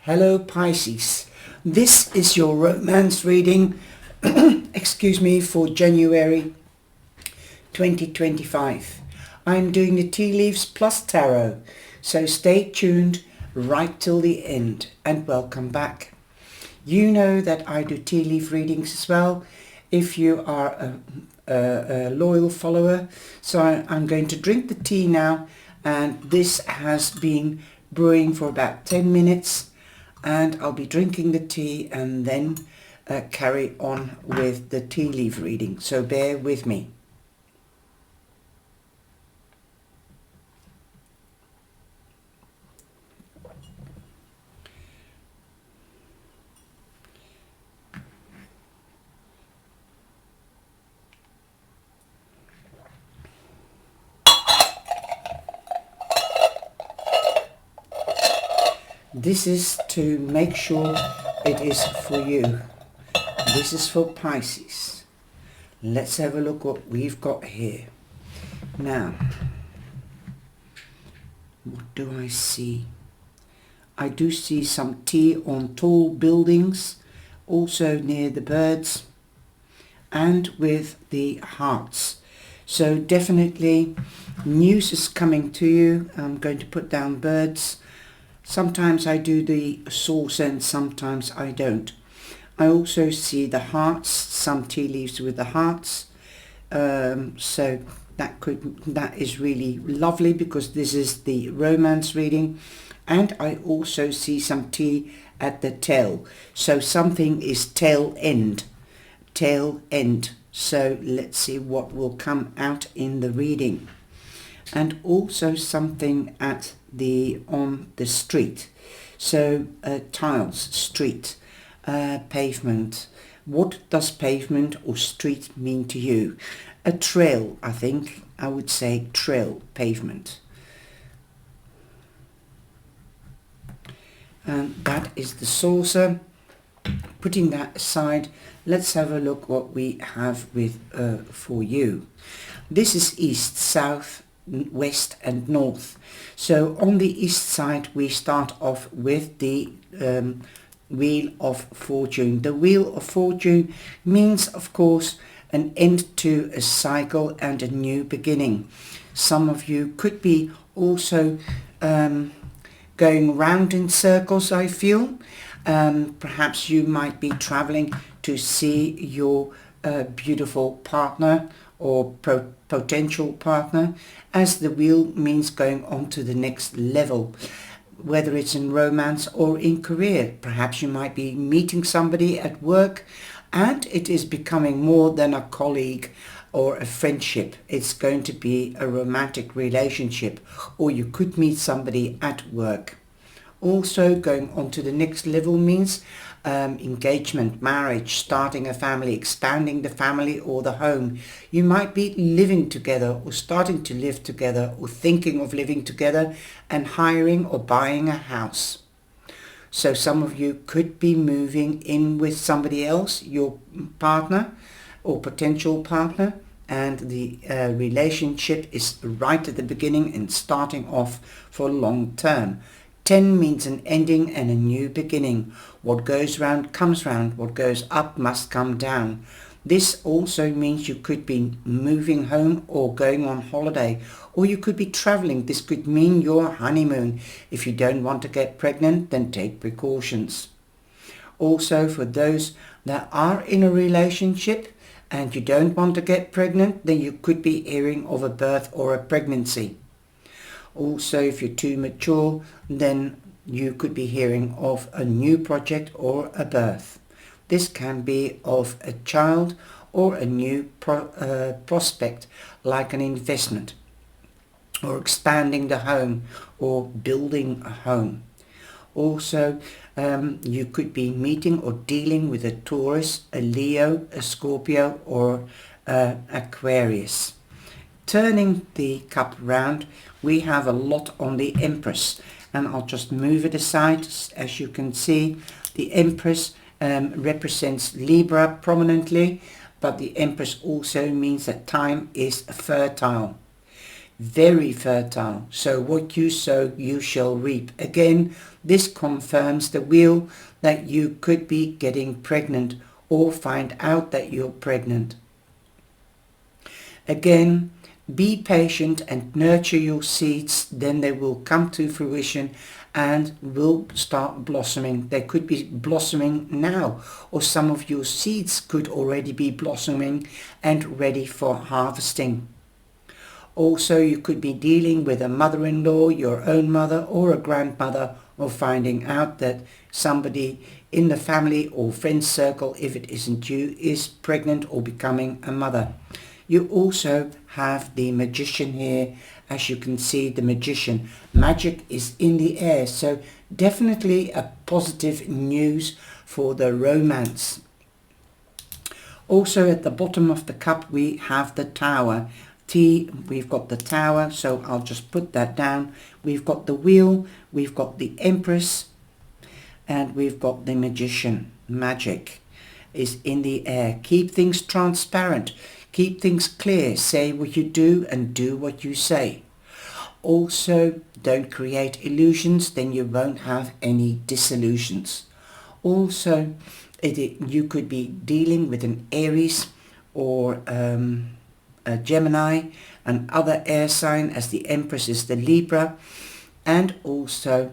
Hello Pisces, this is your romance reading, excuse me, for January 2025. I'm doing the tea leaves plus tarot, so stay tuned right till the end and welcome back. You know that I do tea leaf readings as well if you are a loyal follower. So I'm going to drink the tea now, and this has been brewing for about 10 minutes. And I'll be drinking the tea and then carry on with the tea leaf reading. So bear with me. This is to make sure it is for you. This is for Pisces. Let's have a look what we've got here. Now, what do I see? I do see some tea on tall buildings, also near the birds, and with the hearts. So definitely news is coming to you. I'm going to put down birds. Sometimes I do the saucer and sometimes I don't. I also see the hearts, some tea leaves with the hearts. So that is really lovely because this is the romance reading. And I also see some tea at the tail. So something is tail end. So let's see what will come out in the reading. And also something at on the street, so tiles, street, pavement. What does pavement or street mean to you? A trail, I think I would say trail, pavement. And that is the saucer. Putting that aside, let's have a look what we have with for you. This is east, south, west and north. So on the east side we start off with the Wheel of Fortune. The Wheel of Fortune means, of course, an end to a cycle and a new beginning. Some of you could be also going round in circles, I feel. Perhaps you might be traveling to see your beautiful partner or potential partner, as the wheel means going on to the next level, whether it's in romance or in career. Perhaps you might be meeting somebody at work and it is becoming more than a colleague or a friendship. It's going to be a romantic relationship, or you could meet somebody at work. Also, going on to the next level means engagement, marriage, starting a family, expanding the family or the home. You might be living together or starting to live together or thinking of living together and hiring or buying a house. So some of you could be moving in with somebody else, your partner or potential partner, and the relationship is right at the beginning and starting off for long term. 10 means an ending and a new beginning. What goes round comes round. What goes up must come down. This also means you could be moving home or going on holiday, or you could be traveling. This could mean your honeymoon. If you don't want to get pregnant, then take precautions. Also, for those that are in a relationship and you don't want to get pregnant, then you could be hearing of a birth or a pregnancy. Also, if you're too mature, then you could be hearing of a new project or a birth. This can be of a child or a new prospect, like an investment, or expanding the home, or building a home. Also, you could be meeting or dealing with a Taurus, a Leo, a Scorpio, or Aquarius. Turning the cup round, we have a lot on the Empress, and I'll just move it aside. As you can see, the Empress represents Libra prominently, but the Empress also means that time is fertile. very fertile. So what you sow, you shall reap. Again, this confirms the wheel that you could be getting pregnant or find out that you're pregnant. Again, be patient and nurture your seeds, then they will come to fruition and will start blossoming. They could be blossoming now, or some of your seeds could already be blossoming and ready for harvesting. Also, you could be dealing with a mother-in-law, your own mother, or a grandmother, or finding out that somebody in the family or friend circle, if it isn't you, is pregnant or becoming a mother. You also have the Magician here. As you can see, the Magician. Magic is in the air, so definitely a positive news for the romance. Also at the bottom of the cup we have the Tower. We've got the Tower, so I'll just put that down. We've got the Wheel, we've got the Empress, and we've got the Magician. Magic is in the air. Keep things transparent. Keep things clear. Say what you do and do what you say. Also, don't create illusions, then you won't have any disillusions. Also, you could be dealing with an Aries or a Gemini, and other air sign, as the Empress is the Libra. And also,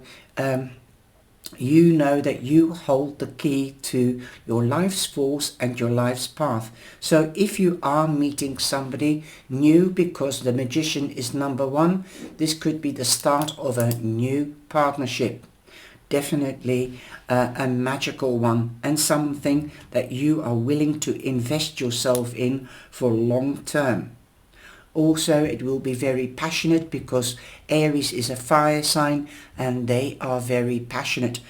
you know that you hold the key to your life's force and your life's path. So if you are meeting somebody new, because the Magician is number 1, this could be the start of a new partnership. Definitely a magical one, and something that you are willing to invest yourself in for long term. Also, it will be very passionate, because Aries is a fire sign and they are very passionate.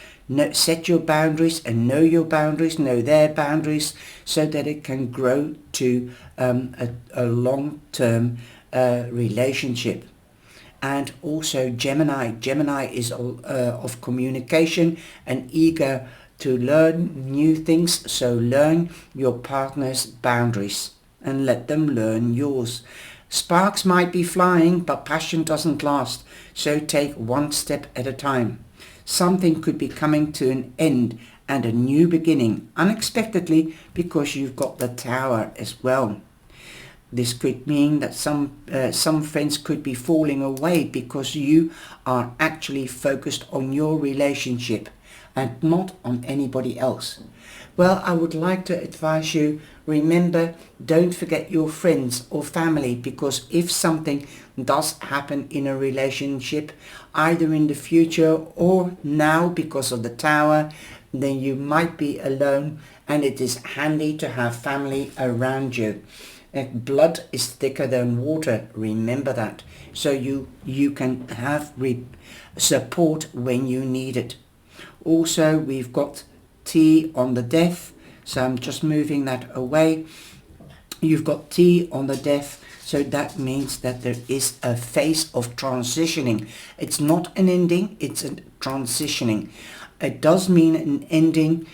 Set your boundaries and know your boundaries, know their boundaries, so that it can grow to a long-term relationship. And also Gemini. Gemini is of communication and eager to learn new things. So learn your partner's boundaries and let them learn yours. Sparks might be flying, but passion doesn't last. So take one step at a time. Something could be coming to an end and a new beginning unexpectedly, because you've got the Tower as well. This could mean that some friends could be falling away because you are actually focused on your relationship and not on anybody else. Well, I would like to advise you, remember, don't forget your friends or family, because if something does happen in a relationship, either in the future or now because of the Tower, then you might be alone, and it is handy to have family around you. Blood is thicker than water, remember that. So you can have support when you need it. Also, we've got T on the Death, so I'm just moving that away. You've got T on the Death, so that means that there is a phase of transitioning. It's not an ending, it's a transitioning. It does mean an ending,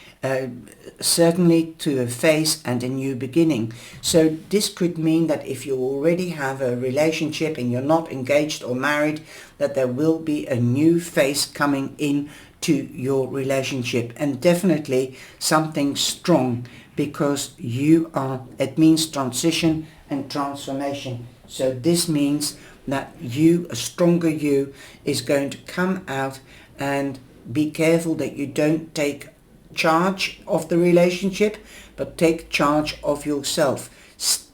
certainly to a phase and a new beginning. So this could mean that if you already have a relationship and you're not engaged or married, that there will be a new phase coming in to your relationship, and definitely something strong, because it means transition and transformation. So this means that a stronger you is going to come out, and be careful that you don't take charge of the relationship, but take charge of yourself.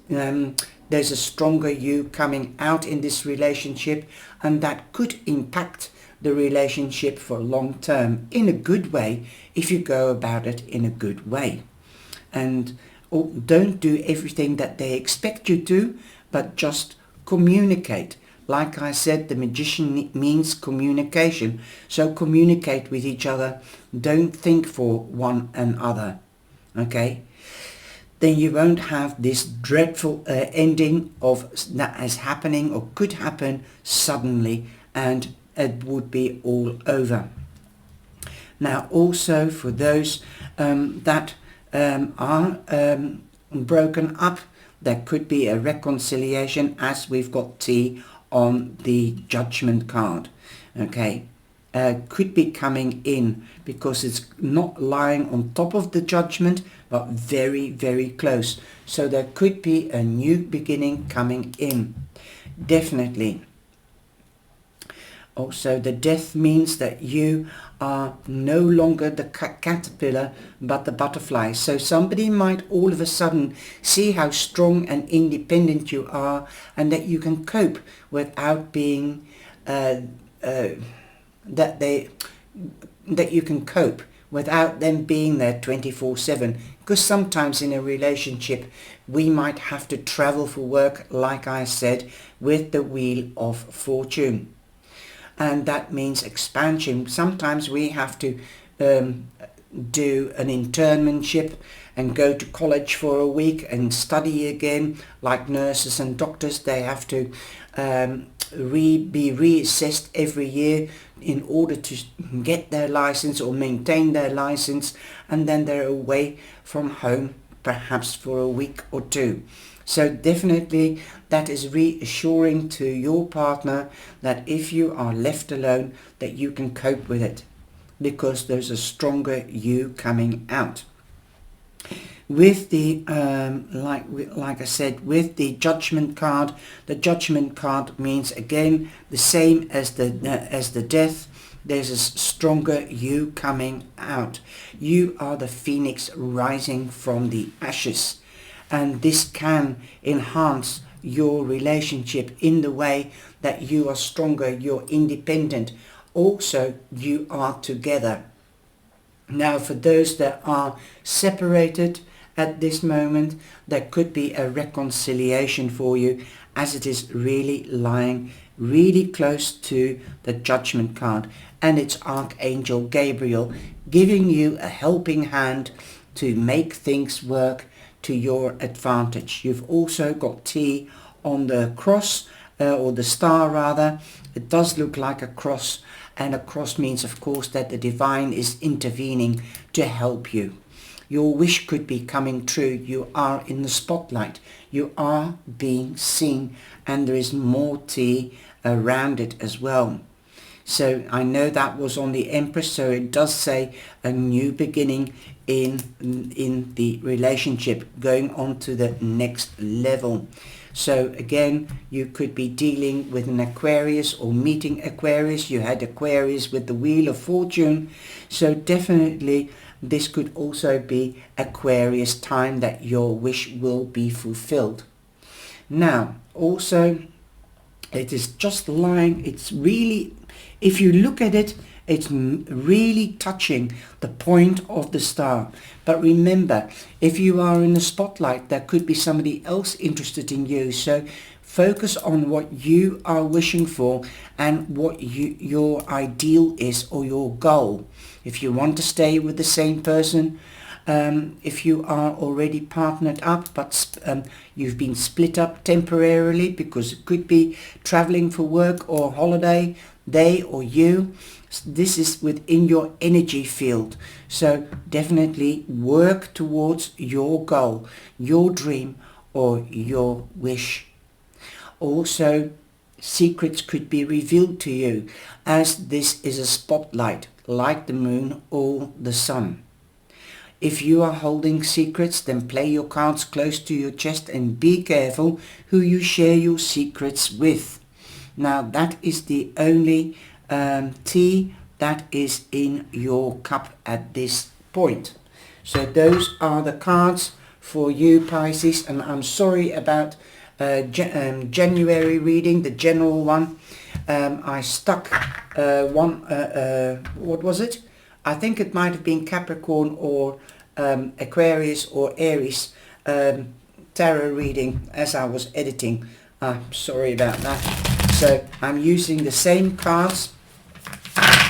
There's a stronger you coming out in this relationship, and that could impact the relationship for long term in a good way, if you go about it in a good way. And don't do everything that they expect you to, but just communicate. Like I said, the Magician means communication. So communicate with each other. Don't think for one another. Okay? Then you won't have this dreadful ending of that is happening or could happen suddenly, and it would be all over. Now also for those that are broken up, there could be a reconciliation, as we've got T on the Judgment card. Okay, could be coming in because it's not lying on top of the Judgment, but very, very close. So there could be a new beginning coming in, definitely. Also, the Death means that you are no longer the caterpillar but the butterfly. So somebody might all of a sudden see how strong and independent you are, and that you can cope without being that you can cope without them being there 24/7. Because sometimes in a relationship we might have to travel for work, like I said, with the Wheel of Fortune. And that means expansion. Sometimes we have to do an internship and go to college for a week and study again. Like nurses and doctors, they have to be reassessed every year in order to get their license or maintain their license, and then they're away from home perhaps for a week or two. So definitely that is reassuring to your partner that if you are left alone, that you can cope with it, because there's a stronger you coming out. With the like I said, with the Judgment card, the Judgment card means again the same as the Death. There's a stronger you coming out. You are the phoenix rising from the ashes. And this can enhance your relationship in the way that you are stronger, you're independent. Also, you are together. Now, for those that are separated at this moment, there could be a reconciliation for you, as it is really lying really close to the Judgment card. And it's Archangel Gabriel giving you a helping hand to make things work to your advantage. You've also got T on the cross, or the star rather. It does look like a cross, and a cross means of course that the divine is intervening to help you. Your wish could be coming true. You are in the spotlight. You are being seen, and there is more T around it as well. So I know that was on the Empress, so it does say a new beginning in the relationship, going on to the next level. So again, you could be dealing with an Aquarius or meeting Aquarius. You had Aquarius with the Wheel of Fortune. So definitely this could also be Aquarius time that your wish will be fulfilled. Now, also, it is just lying. It's really, if you look at it, it's really touching the point of the star. But remember, if you are in the spotlight, there could be somebody else interested in you. So focus on what you are wishing for and what your ideal is, or your goal. If you want to stay with the same person, if you are already partnered up but you've been split up temporarily, because it could be traveling for work or holiday, they or you, this is within your energy field. So definitely work towards your goal, your dream, or your wish. Also, secrets could be revealed to you, as this is a spotlight, like the moon or the sun. If you are holding secrets, then play your cards close to your chest and be careful who you share your secrets with. Now, that is the only tea that is in your cup at this point. So those are the cards for you, Pisces, and I'm sorry about January reading, the general one. I stuck what was it? I think it might have been Capricorn or Aquarius or Aries tarot reading as I was editing. Sorry about that. So I'm using the same cards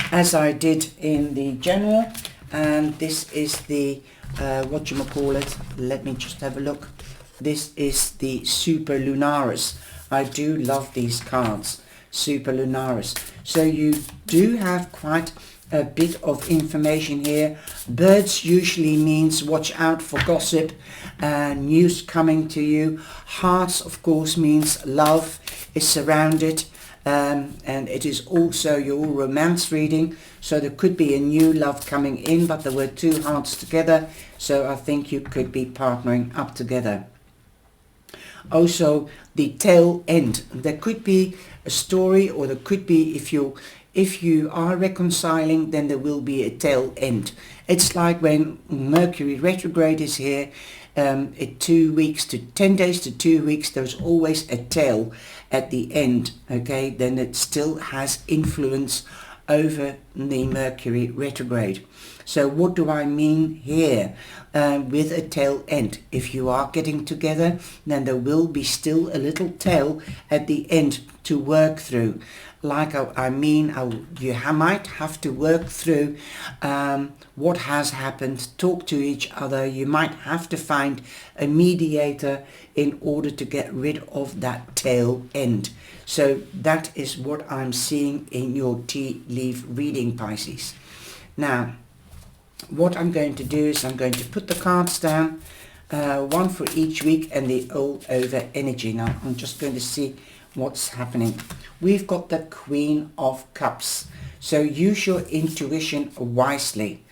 as I did in the general, and this is the whatchamacallit, let me just have a look. This is the Super Lunaris. I do love these cards, Super Lunaris. So you do have quite a bit of information here. Birds usually means watch out for gossip, news coming to you. Hearts, of course, means love. is surrounded, and it is also your romance reading. So there could be a new love coming in, but there were two hearts together, so I think you could be partnering up together. Also, the tail end. There could be a story, or there could be, if you are reconciling, then there will be a tail end. It's like when Mercury retrograde is here, 2 weeks to 10 days to 2 weeks, there's always a tail at the end, okay? Then it still has influence over the Mercury retrograde. So what do I mean here with a tail end? If you are getting together, then there will be still a little tail at the end to work through. Like you might have to work through what has happened, talk to each other. You might have to find a mediator in order to get rid of that tail end. So that is what I'm seeing in your tea leaf reading, Pisces. Now, what I'm going to do is I'm going to put the cards down, one for each week, and the all over energy. Now, I'm just going to see what's happening. We've got the Queen of Cups, so use your intuition wisely.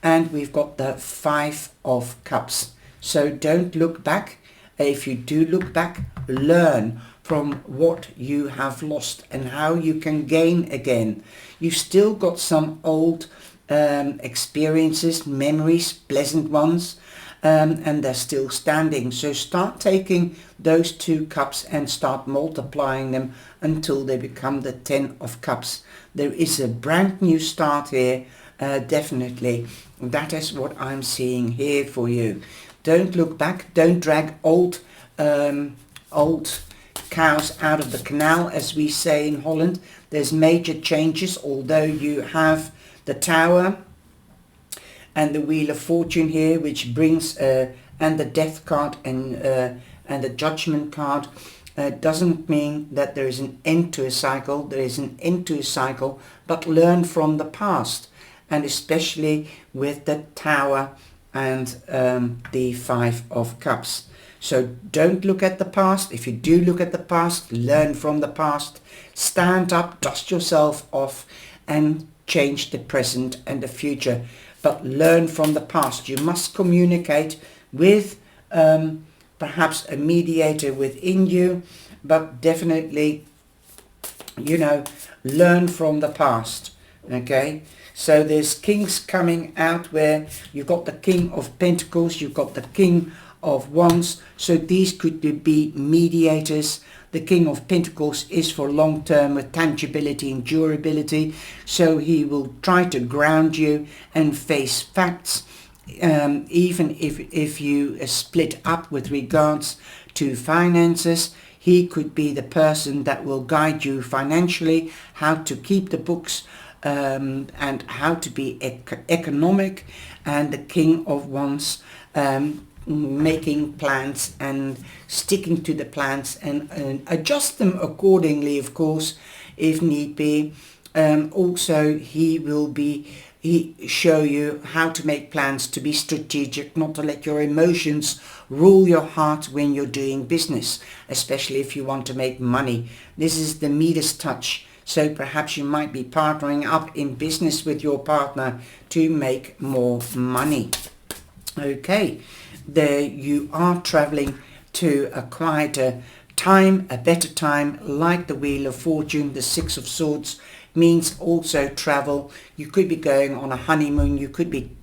And we've got the Five of Cups, so don't look back. If you do look back, learn from what you have lost and how you can gain again. You've still got some old experiences, memories, pleasant ones, and they're still standing. So start taking those 2 cups and start multiplying them until they become the 10 of cups. There is a brand new start here, definitely. That is what I'm seeing here for you. Don't look back. Don't drag old cows out of the canal, as we say in Holland. There's major changes, although you have the Tower and the Wheel of Fortune here, which brings and the Death card and the Judgment card. Doesn't mean that there is an end to a cycle. There is an end to a cycle, but learn from the past, and especially with the Tower and the Five of Cups. So don't look at the past. If you do look at the past, learn from the past. Stand up, dust yourself off, and change the present and the future. But learn from the past. You must communicate with perhaps a mediator within you, but definitely, learn from the past. Okay, so there's kings coming out where you've got the King of Pentacles, you've got the King of Wands. So these could be mediators. The King of Pentacles is for long term with tangibility and durability. So he will try to ground you and face facts. Even if you split up with regards to finances, he could be the person that will guide you financially, how to keep the books, and how to be economic. And the King of Wands, making plans and sticking to the plans and adjust them accordingly, of course, if need be. Also, he show you how to make plans, to be strategic, not to let your emotions rule your heart when you're doing business, especially if you want to make money. This is the Midas touch. So perhaps you might be partnering up in business with your partner to make more money. Okay, there you are traveling to a quieter time, a better time, like the Wheel of Fortune. The Six of Swords means also travel. You could be going on a honeymoon, you could be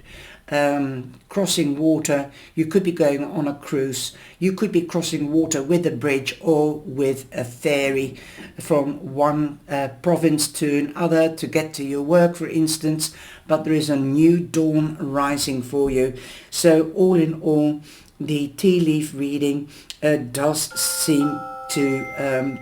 crossing water, you could be going on a cruise, you could be crossing water with a bridge or with a ferry from one province to another to get to your work, for instance. But there is a new dawn rising for you. So all in all, the tea leaf reading does seem to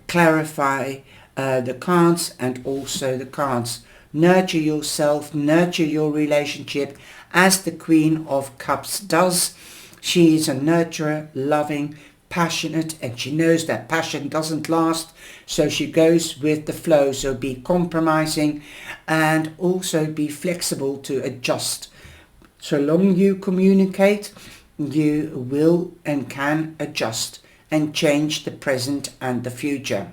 clarify the cards, and also the cards. Nurture yourself, nurture your relationship as the Queen of Cups does. She is a nurturer, loving, passionate, and she knows that passion doesn't last, so she goes with the flow. So be compromising and also be flexible to adjust. So long you communicate, you will and can adjust and change the present and the future.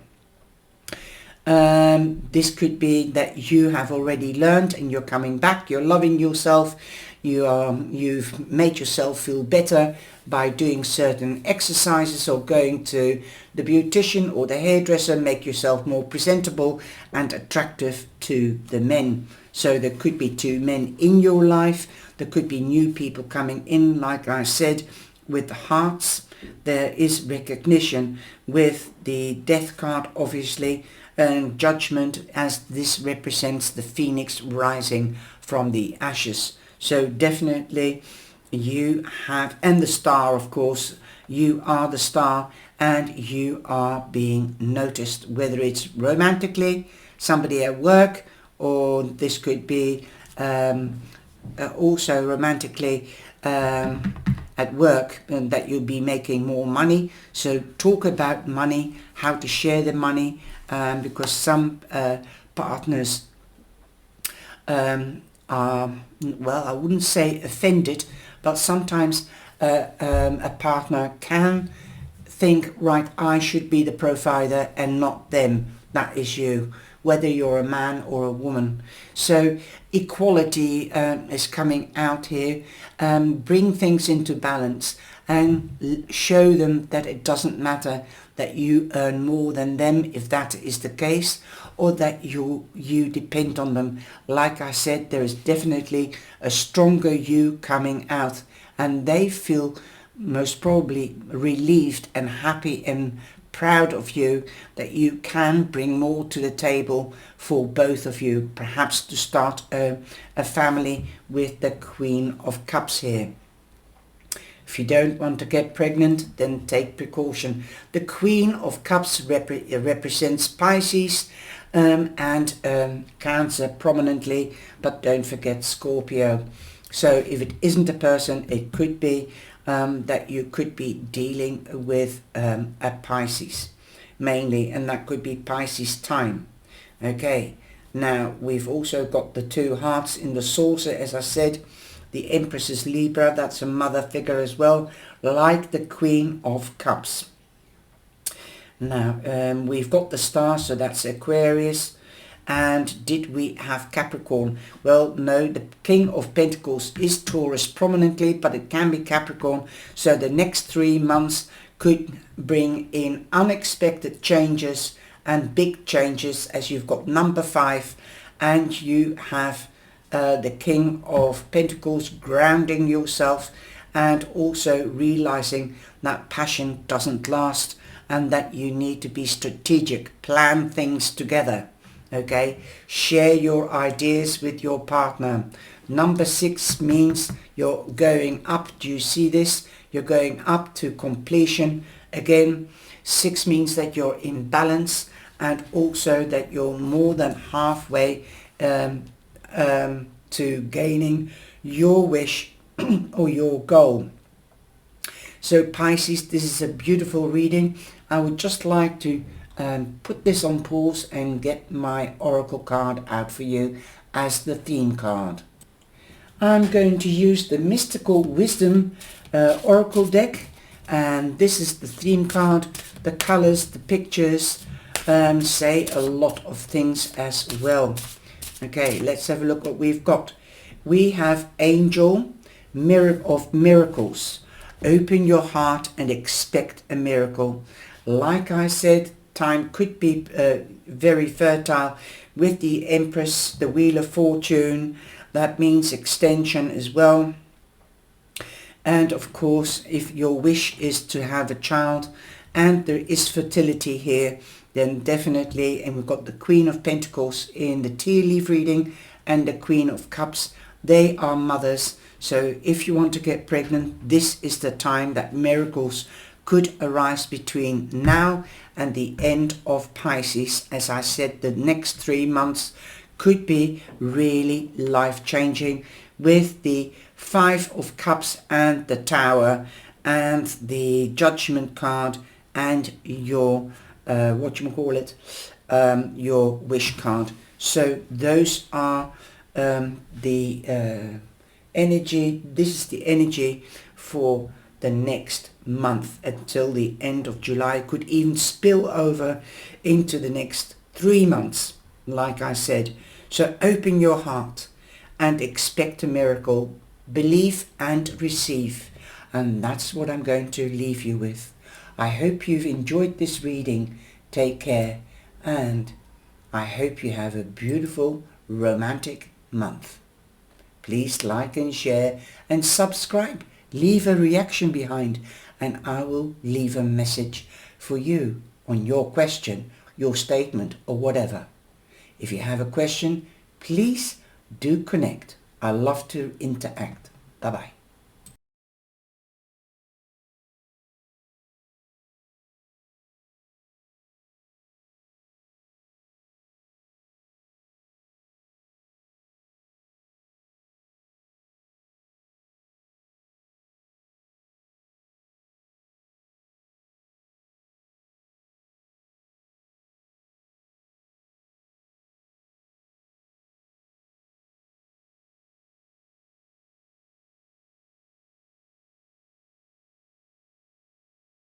This could be that you have already learned and you're coming back, you're loving yourself, you've made yourself feel better by doing certain exercises or going to the beautician or the hairdresser, make yourself more presentable and attractive to the men. So there could be two men in your life, there could be new people coming in, like I said, with the hearts. There is recognition with the death card, obviously, and judgment, as this represents the phoenix rising from the ashes. So definitely you have, and the star, of course, you are the star and you are being noticed, whether it's romantically, somebody at work, or this could be also romantically at work, and that you'll be making more money. So talk about money, how to share the money, because some partners are, well, I wouldn't say offended, but sometimes a partner can think, right, I should be the provider and not them. That is you, whether you're a man or a woman. So equality is coming out here. Bring things into balance and show them that it doesn't matter that you earn more than them, if that is the case, or that you depend on them. Like I said, there is definitely a stronger you coming out, and they feel most probably relieved and happy and proud of you, that you can bring more to the table for both of you, perhaps to start a family with the Queen of Cups here. If you don't want to get pregnant, then take precaution. The Queen of Cups represents Pisces and Cancer prominently, but don't forget Scorpio. So if it isn't a person, it could be that you could be dealing with a Pisces mainly, and that could be Pisces time. Okay, now we've also got the two hearts in the saucer, as I said. The Empress is Libra, that's a mother figure as well, like the Queen of Cups. Now we've got the star, so that's Aquarius. And did we have Capricorn? Well, no, the King of Pentacles is Taurus prominently, but it can be Capricorn. So the next 3 months could bring in unexpected changes and big changes, as you've got number 5 and you have the King of Pentacles, grounding yourself and also realizing that passion doesn't last and that you need to be strategic, plan things together. Okay, share your ideas with your partner. Number 6 means you're going up. Do you see this? You're going up to completion. Again, 6 means that you're in balance and also that you're more than halfway to gaining your wish or your goal. So Pisces, this is a beautiful reading. I would just like to put this on pause and get my oracle card out for you as the theme card. I'm going to use the Mystical Wisdom oracle deck, and this is the theme card. The colors, the pictures say a lot of things as well. Okay, let's have a look what we've got. We have Angel, Mirror of Miracles. Open your heart and expect a miracle. Like I said, time could be very fertile with the Empress, the Wheel of Fortune. That means extension as well. And of course, if your wish is to have a child and there is fertility here, then definitely, and we've got the Queen of Pentacles in the tea leaf reading and the Queen of Cups, they are mothers. So if you want to get pregnant, this is the time that miracles could arise between now and the end of Pisces. As I said, the next 3 months could be really life-changing with the 5 of Cups and the Tower and the Judgment card and your your wish card. So those are the energy. This is the energy for the next month until the end of July, could even spill over into the next 3 months, like I said. So open your heart and expect a miracle. Believe and receive. And that's what I'm going to leave you with. I hope you've enjoyed this reading. Take care, and I hope you have a beautiful romantic month. Please like and share and subscribe. Leave a reaction behind, and I will leave a message for you on your question, your statement, or whatever. If you have a question, please do connect. I love to interact. Bye-bye.